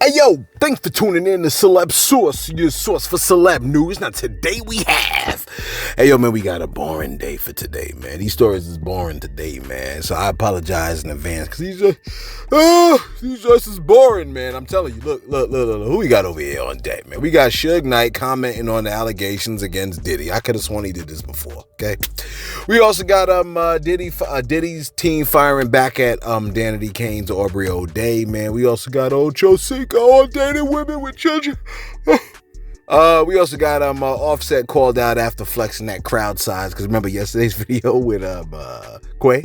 Hey yo, thanks for tuning in to Celeb Source, your source for celeb news. Now today we have, hey yo man, we got a boring day for today, man. These stories is boring today, man. So I apologize in advance because these just is boring, man. I'm telling you, look, who we got over here on deck, man? We got Suge Knight commenting on the allegations against Diddy. I could have sworn he did this before, okay? We also got Diddy's team firing back at Danity Kane's Aubrey O'Day, man. We also got Ocho Cinco on dating women with children. We also got Offset called out after flexing that crowd size, because remember yesterday's video with Quay,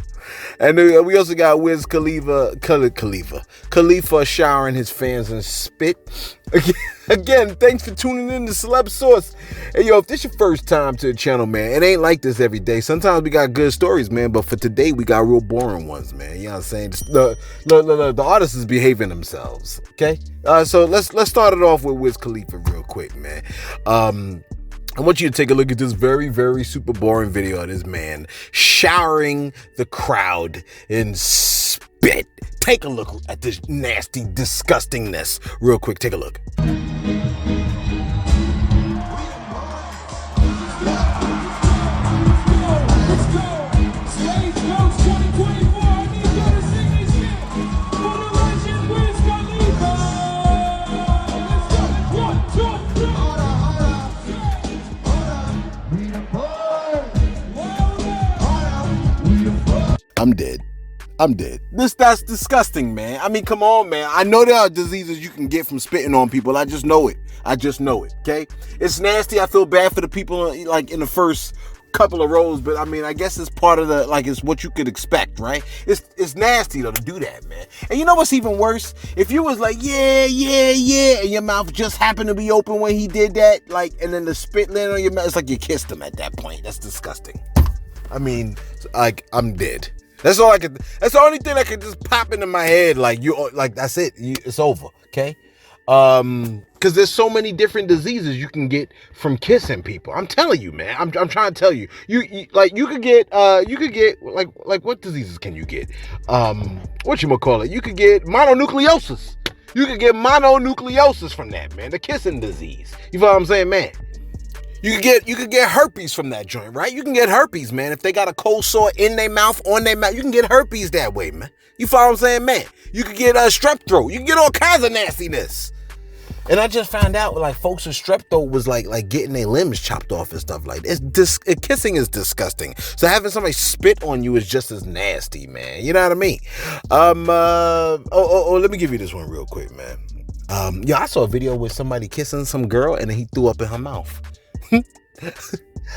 and we also got Whiz Khalifa showering his fans in spit. Again, thanks for tuning in to Celeb Source. Hey yo, if this your first time to the channel, man, it ain't like this every day. Sometimes we got good stories, man, but for today we got real boring ones, man. You know what I'm saying? The artists is behaving themselves. Okay, so let's start it off with Whiz Khalifa real quick, man. I want you to take a look at this very, very super boring video of this man showering the crowd in spit. Take a look at this nasty disgustingness real quick. Take a look. I'm dead. That's disgusting, man. I mean, come on, man. I know there are diseases you can get from spitting on people. I just know it, okay? It's nasty. I feel bad for the people, like, in the first couple of rows, but I mean, I guess it's part of the, like, it's what you could expect, right? It's nasty, though, to do that, man. And you know what's even worse? If you was like, yeah, and your mouth just happened to be open when he did that, like, and then the spit landed on your mouth, it's like you kissed him at that point. That's disgusting. I mean, like, I'm dead. That's the only thing that could just pop into my head. Like, that's it. It's over. Okay. Cause there's so many different diseases you can get from kissing people. I'm telling you, man. I'm trying to tell you. You could get like what diseases can you get? Whatchamacallit? You could get mononucleosis. You could get mononucleosis from that, man. The kissing disease. You feel what I'm saying, man? You could get herpes from that joint, right? You can get herpes, man. If they got a cold sore in their mouth, on their mouth, you can get herpes that way, man. You follow what I'm saying, man? You could get strep throat. You can get all kinds of nastiness. And I just found out, like, folks with strep throat was like getting their limbs chopped off and stuff like that. Kissing is disgusting. So having somebody spit on you is just as nasty, man. You know what I mean? Let me give you this one real quick, man. I saw a video with somebody kissing some girl and then he threw up in her mouth.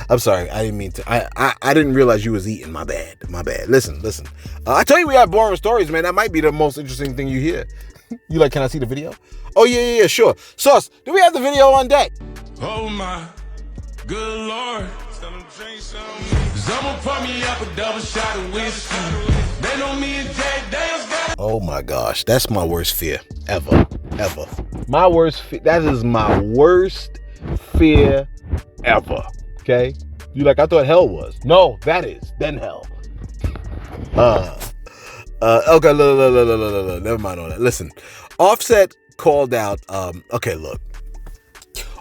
I'm sorry, I didn't mean to. I didn't realize you was eating. My bad. Listen. I tell you, we have boring stories, man. That might be the most interesting thing you hear. You like, can I see the video? Oh, yeah, sure. Sauce, do we have the video on deck? Oh, my good Lord. Someone pour me up a double shot of whiskey. They know me and Jack Daniels got. Oh, my gosh. That's my worst fear ever. My worst fear. That is my worst fear ever. Okay? You like, I thought hell was. No, that is. Then hell. Okay, look. Never mind all that. Listen, Offset called out, okay, look.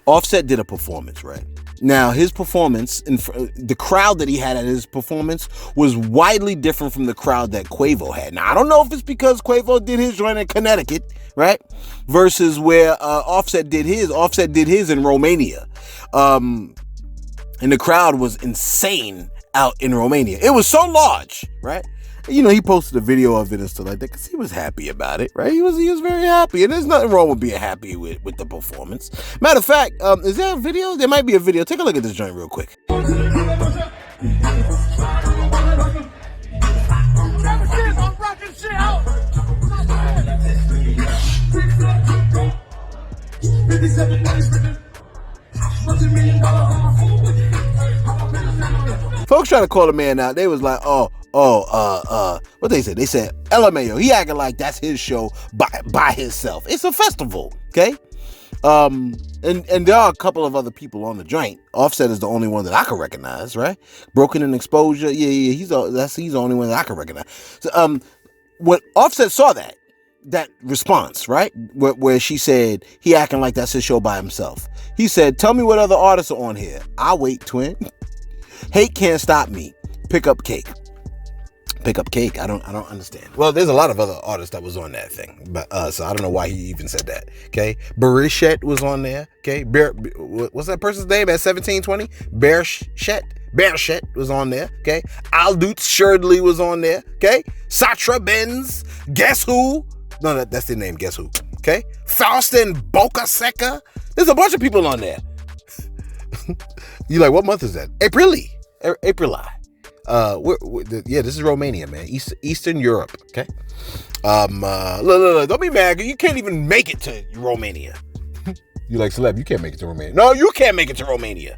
Offset did a performance, right? Now, his performance, the crowd that he had at his performance was widely different from the crowd that Quavo had. Now, I don't know if it's because Quavo did his joint in Connecticut, right? Versus where Offset did his. Offset did his in Romania. And the crowd was insane out in Romania. It was so large, right? You know, he posted a video of it and stuff like that because he was happy about it, right? He was very happy, and there's nothing wrong with being happy with the performance. Matter of fact, is there a video? There might be a video. Take a look at this joint real quick. Folks trying to call the man out. They was like, what they said? They said, LMAO. He acting like that's his show by himself. It's a festival, okay? And there are a couple of other people on the joint. Offset is the only one that I can recognize, right? Broken in Exposure, yeah, he's the only one that I can recognize. So, when Offset saw that, that response, right? Where she said he acting like that's his show by himself. He said, "Tell me what other artists are on here." I'll wait, twin. Hate can't stop me. Pick up cake. Pick up cake. I don't understand. Well, there's a lot of other artists that was on that thing, but so I don't know why he even said that. Okay, Barishet was on there. Okay, what's that person's name at 1720? Bearshet was on there. Okay, Aldous Sherdley was on there. Okay, Satra Benz. Guess who? No, that's their name. Guess who? Okay, Faustin Boca Seca. There's a bunch of people on there. You like, what month is that? April. Yeah, this is Romania, man. Eastern Europe. Okay. Look, don't be mad. You can't even make it to Romania. You like, Celeb, you can't make it to Romania. No, you can't make it to Romania.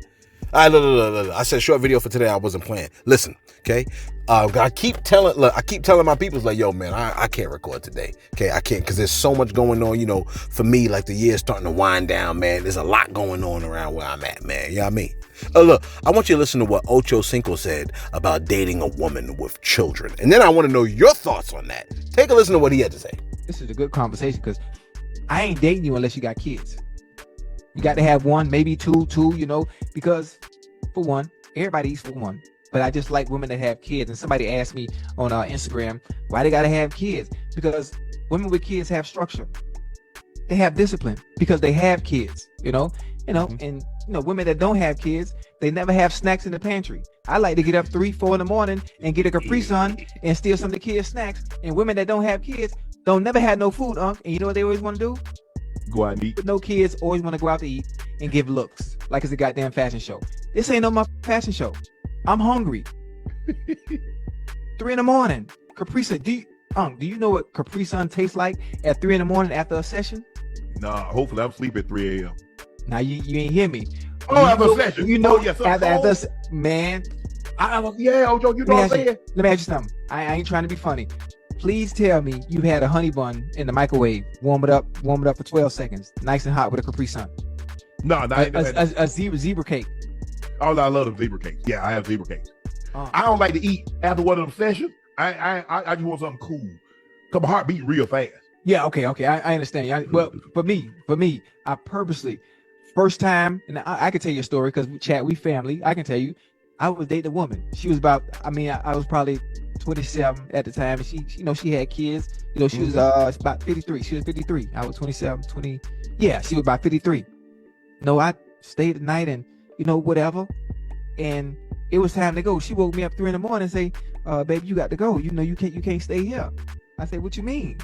All right, look. I said short video for today. I wasn't playing. Listen, okay. I keep telling my people, like, yo, man, I can't record today. Okay, I can't, because there's so much going on. You know, for me, like, the year's starting to wind down, man. There's a lot going on around where I'm at, man. You know what I mean? Look, I want you to listen to what Ocho Cinco said about dating a woman with children, and then I want to know your thoughts on that. Take a listen to what he had to say. This is a good conversation, because I ain't dating you unless you got kids. You got to have one, maybe two, you know, because for one, everybody eats for one. But I just like women that have kids. And somebody asked me on Instagram, why they got to have kids? Because women with kids have structure. They have discipline because they have kids, you know, and women that don't have kids, they never have snacks in the pantry. I like to get up 3-4 in the morning and get a Capri Sun and steal some of the kids' snacks. And women that don't have kids don't never have no food, and you know what they always want to do? Go out and eat. But no kids always want to go out to eat and give looks like it's a goddamn fashion show. This ain't no my fashion show. I'm hungry. 3 in the morning. Capri Sun. Do you know what Capri Sun tastes like at 3 in the morning after a session? Nah, hopefully I'm sleeping at 3 a.m. Now you ain't hear me. After a session. You know, yes, after man. Yeah, Ojo, you know what I'm saying? Let me ask you something. I ain't trying to be funny. Please tell me you had a honey bun in the microwave, warm it up for 12 seconds, nice and hot with a Capri Sun. No, a zebra cake. Oh, I love them zebra cakes. Yeah, I have zebra cakes. I don't like to eat after one of them sessions. I just want something cool. Cause my heart beat real fast. Yeah, okay. I understand. Well, for me, I purposely, first time, and I can tell you a story because we family. I can tell you, I was dating a woman. She was I was probably 27 at the time, and she had kids. You know, she was about 53. She was 53. I was 27, 20. Yeah, she was about 53. No, I stayed the night and whatever, and it was time to go. She woke me up 3 in the morning and say, "Baby, you got to go. You know, you can't stay here." I said, "What you mean?"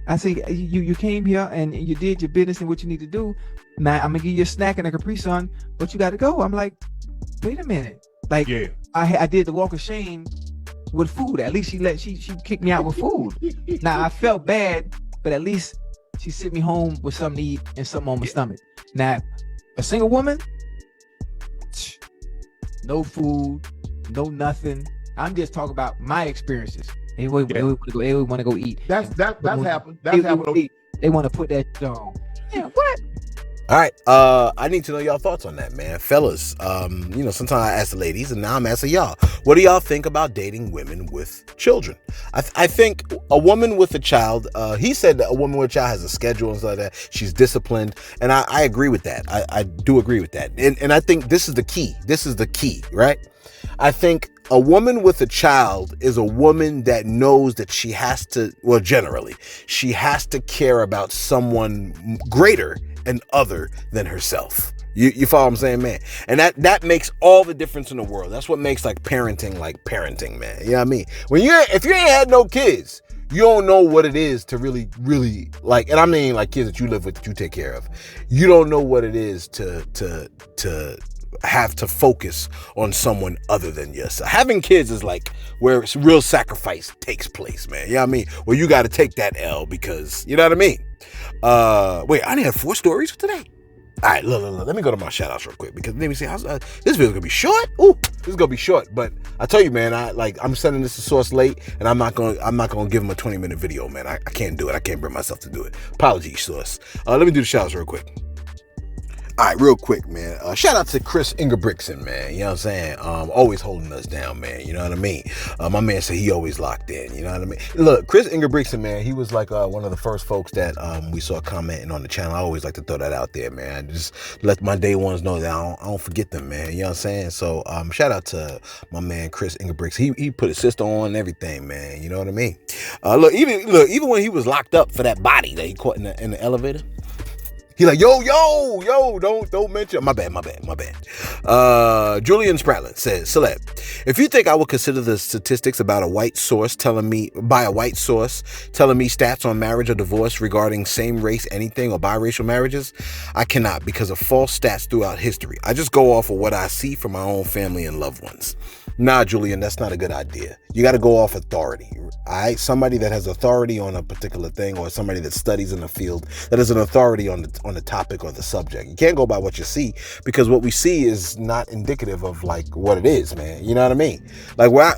I say, "You came here and you did your business and what you need to do. Now I'm gonna give you a snack and a Capri Sun, but you got to go." I'm like, "Wait a minute." Like, yeah. I did the walk of shame with food. At least she kicked me out with food. Now I felt bad, but at least she sent me home with something to eat and something on my stomach. Now, a single woman, no food, no nothing. I'm just talking about my experiences. They want to go eat. That's happened. That's happened. They want to put that on. Yeah, what? All right, I need to know y'all thoughts on that, man. Fellas, sometimes I ask the ladies, and now I'm asking y'all. What do y'all think about dating women with children? I think a woman with a child, he said that a woman with a child has a schedule and stuff like that. She's disciplined, and I agree with that. I do agree with that. And I think this is the key. This is the key, right? I think a woman with a child is a woman that knows that she has to, well, generally, she has to care about someone greater and other than herself. You follow what I'm saying, man? And that makes all the difference in the world. That's what makes parenting, man. You know what I mean? If you ain't had no kids, you don't know what it is to really, really and I mean kids that you live with, that you take care of. You don't know what it is to have to focus on someone other than yourself. Having kids is where real sacrifice takes place, man. You know what I mean? Where you got to take that L because, you know what I mean? Wait, I only had 4 stories for today. All right, look. Let me go to my shout outs real quick because let me see how this video's gonna be short. Ooh, this is gonna be short, but I tell you, man, I'm sending this to Source late, and I'm not gonna give him a 20-minute video, man. I can't do it. I can't bring myself to do it. Apologies, Source. Let me do the shout outs real quick. All right, real quick, man. Shout out to Chris Ingebrigtsen, man. You know what I'm saying? Always holding us down, man. You know what I mean? My man said he always locked in. You know what I mean? Look, Chris Ingebrigtsen, man, he was like one of the first folks that we saw commenting on the channel. I always like to throw that out there, man. Just let my day ones know that I don't forget them, man. You know what I'm saying? So shout out to my man Chris Ingebrigtsen. He put his sister on and everything, man. You know what I mean? Look, even when he was locked up for that body that he caught in the elevator. He like, yo, don't mention. My bad. Julian Spratlin says, Celeb, if you think I would consider the statistics about a white source telling me stats on marriage or divorce regarding same race anything or biracial marriages, I cannot because of false stats throughout history. I just go off of what I see from my own family and loved ones. Nah, Julian, that's not a good idea. You got to go off authority. All right, somebody that has authority on a particular thing, or somebody that studies in the field that is an authority on the topic or the subject. You can't go by what you see, because what we see is not indicative of like what it is, man. You know what I mean? Like where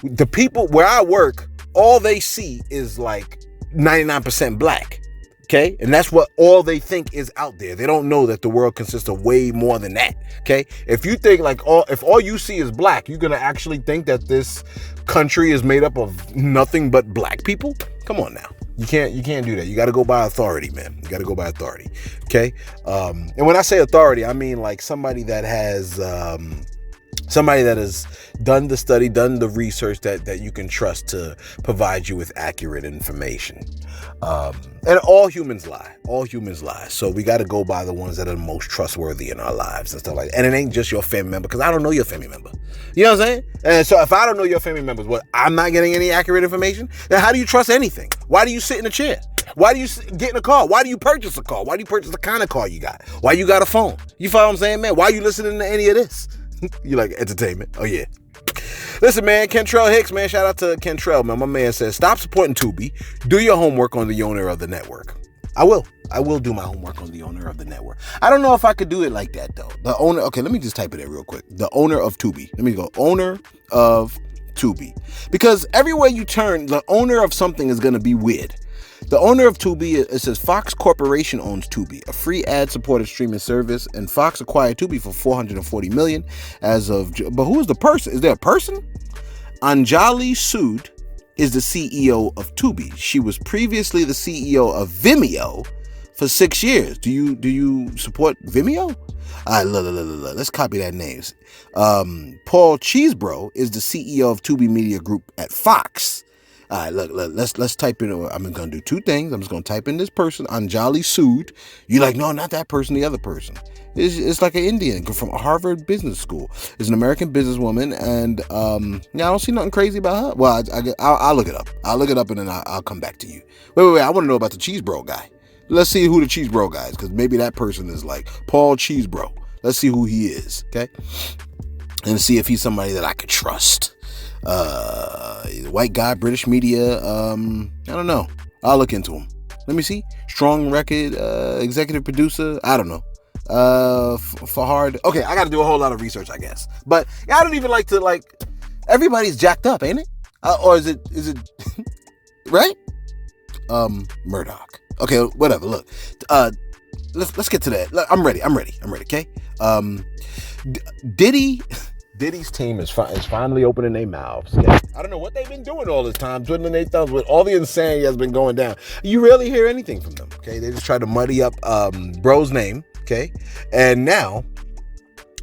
the people where I work, all they see is like 99% black. Okay, and that's what all they think is out there. They don't know that the world consists of way more than that. Okay, if you think like if all you see is black, you're gonna actually think that this country is made up of nothing but black people? Come on now, you can't do that. You got to go by authority, man. You got to go by authority. Okay, and when I say authority, I mean like somebody that has done the study, done the research that you can trust to provide you with accurate information. And all humans lie. So we got to go by the ones that are the most trustworthy in our lives and stuff like that. And it ain't just your family member, because I don't know your family member. You know what I'm saying? And so if I don't know your family members, I'm not getting any accurate information? Then how do you trust anything? Why do you sit in a chair? Why do you get in a car? Why do you purchase a car? Why do you purchase the kind of car you got? Why you got a phone? You follow what I'm saying, man? Why are you listening to any of this? You like entertainment? Oh, yeah. Listen, man, Kentrell Hicks, man, shout out to Kentrell, man. My man says, stop supporting Tubi. Do your homework on the owner of the network. I will do my homework on the owner of the network. I don't know if I could do it like that, though. The owner, okay, let me just type it in real quick. The owner of Tubi. Let me go, owner of Tubi. Because everywhere you turn, the owner of something is going to be weird. The owner of Tubi, it says Fox Corporation owns Tubi, a free ad-supported streaming service, and Fox acquired Tubi for $440 million as of. But who is the person? Is there a person? Anjali Sood is the CEO of Tubi. She was previously the CEO of Vimeo for 6 years. Do you support Vimeo? All right, let's copy that names. Paul Cheesebro is the CEO of Tubi Media Group at Fox. All right, look, let's type in. I'm going to do two things. I'm just going to type in this person, Anjali Sood. You're like, no, not that person, the other person. It's like an Indian from Harvard Business School. It's an American businesswoman, and I don't see nothing crazy about her. Well, I'll look it up. I'll look it up, and then I'll come back to you. Wait. I want to know about the Cheese Bro guy. Let's see who the Cheese Bro guy is, because maybe that person is like Paul Cheese Bro. Let's see who he is, okay? And see if he's somebody that I could trust. White guy, British media. I don't know. I'll look into him. Let me see. Strong record, executive producer. I don't know. Fahad. Okay, I got to do a whole lot of research, I guess. But I don't even like to everybody's jacked up, ain't it? Or is it right? Murdoch. Okay, whatever. Look, let's get to that. Look, I'm ready. Okay. Diddy's team is finally opening their mouths. Yeah. I don't know what they've been doing all this time, twiddling their thumbs with all the insanity that's been going down. You rarely hear anything from them. Okay, they just try to muddy up bro's name. Okay, and now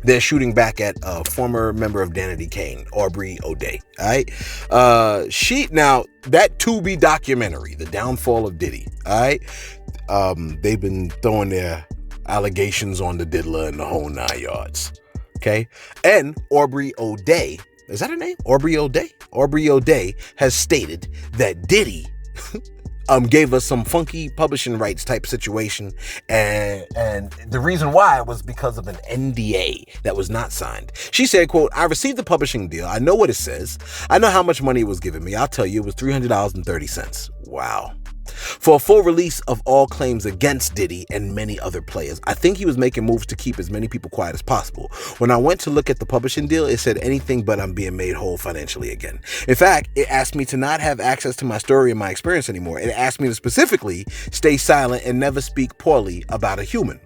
they're shooting back at a former member of Danity Kane, Aubrey O'Day. All right, that Tubi documentary, The Downfall of Diddy. All right, they've been throwing their allegations on the diddler and the whole 9 yards. Okay, and Aubrey O'Day, is that her name? Aubrey O'Day? Aubrey O'Day has stated that Diddy gave us some funky publishing rights type situation, and the reason why was because of an NDA that was not signed. She said, quote, I received the publishing deal. I know what it says. I know how much money it was given me. I'll tell you, it was $300.30. Wow. for a full release of all claims against Diddy and many other players. I think he was making moves to keep as many people quiet as possible. When I went to look at the publishing deal, it said anything but I'm being made whole financially again. In fact, it asked me to not have access to my story and my experience anymore. It asked me to specifically stay silent and never speak poorly about a human.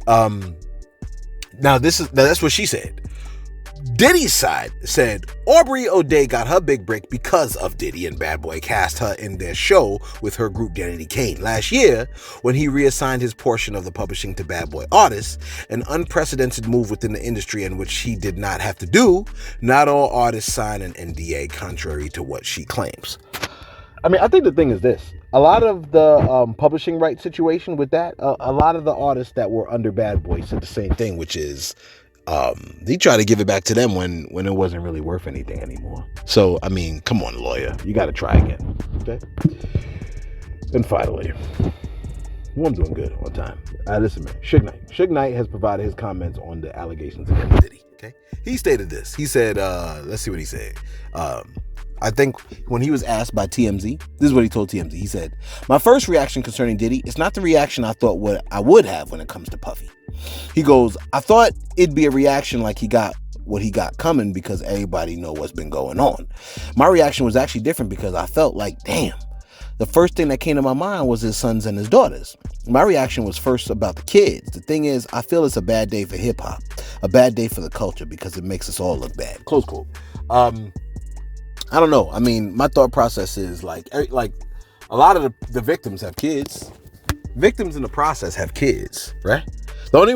Now that's what she said. Diddy's side said Aubrey O'Day got her big break because of Diddy, and Bad Boy cast her in their show with her group Danity Kane. Last year, when he reassigned his portion of the publishing to Bad Boy artists, an unprecedented move within the industry in which he did not have to do, not all artists sign an NDA, contrary to what she claims. I mean, I think the thing is this. A lot of the publishing rights situation with that, a lot of the artists that were under Bad Boy said the same thing, which is he tried to give it back to them when it wasn't really worth anything anymore. So, I mean, come on, lawyer. You got to try again. Okay? And finally, I'm doing good on time. Listen, man. Suge Knight. Suge Knight has provided his comments on the allegations against Diddy. Okay? He stated this. He said, let's see what he said. I think when he was asked by TMZ, this is what he told TMZ. He said, my first reaction concerning Diddy is not the reaction I thought what I would have when it comes to Puffy. He goes, I thought it'd be a reaction like he got what he got coming because everybody know what's been going on. My reaction was actually different because I felt like, damn, the first thing that came to my mind was his sons and his daughters. My reaction was first about the kids. The thing is, I feel it's a bad day for hip hop, a bad day for the culture because it makes us all look bad. Close quote. I don't know. I mean, my thought process is like a lot of the victims have kids. Victims in the process have kids, right? The only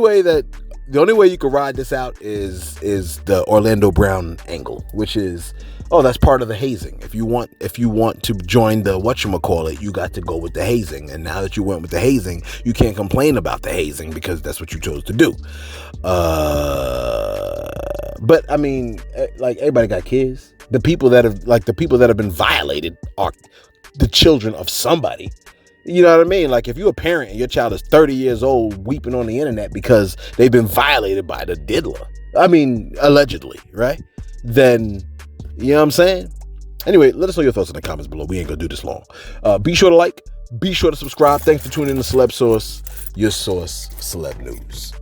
way you can ride this out is the Orlando Brown angle, which is, oh, that's part of the hazing. If you want to join the whatchamacallit, you got to go with the hazing. And now that you went with the hazing, you can't complain about the hazing because that's what you chose to do. But I mean, like, everybody got kids. The people that have been violated are the children of somebody. You know what I mean? Like, if you're a parent and your child is 30 years old weeping on the internet because they've been violated by the diddler, I mean, allegedly, right? Then, you know what I'm saying? Anyway, let us know your thoughts in the comments below. We ain't gonna do this long. Be sure to like, be sure to subscribe. Thanks for tuning in to Celeb Source, your source for celeb news.